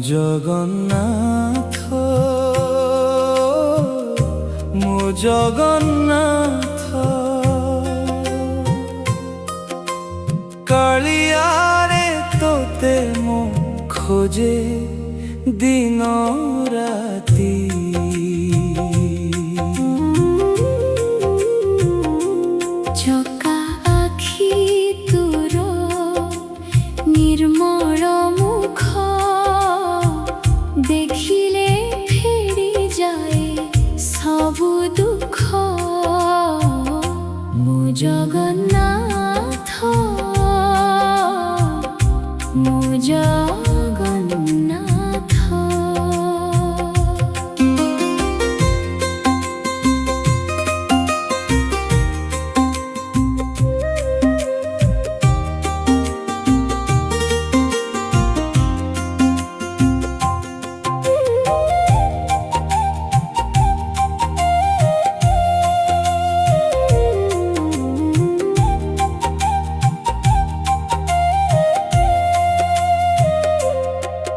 জগন্নাথ মো জগন্নাথ কালিয়ারে তোতে মো খোঁজে দিন রাতি চকা আখি তোর নির্মল মুখ দেখিলে ফেরি যায় সবু দুঃখ মো জগন্নাথ মো জগন্নাথ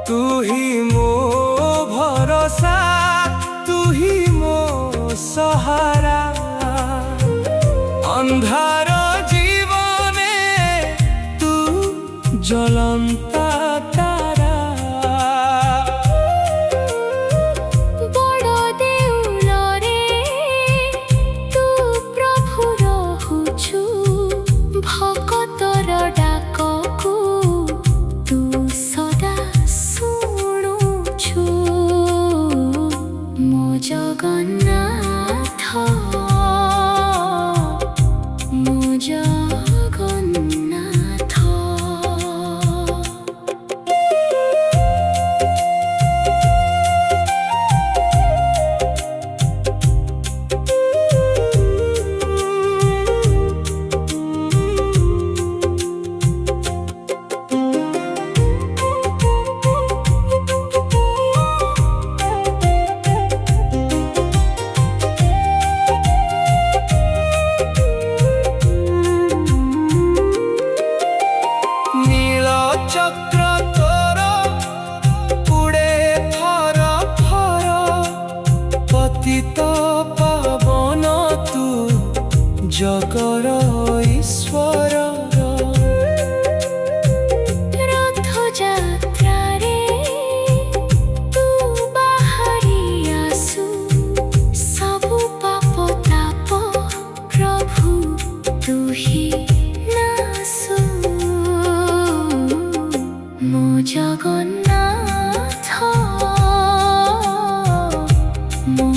तू ही मो भरोसा तू ही मो सहारा अंधार जीवने तू ज्वलंता तारा बड़ देउलरे तू प्रभु रहुछु भक्तर डाककु तू सदा शुणुछु मो जगन्नाथ मो जगन्नाथ चक्र तोर उड़े फर फर पतित पावन तू जगर ईश्वर रथ यात्रारे तू बाहरी आसु सबु पाप ताप प्रभु तू ही नासु मो जगन्नाथ मो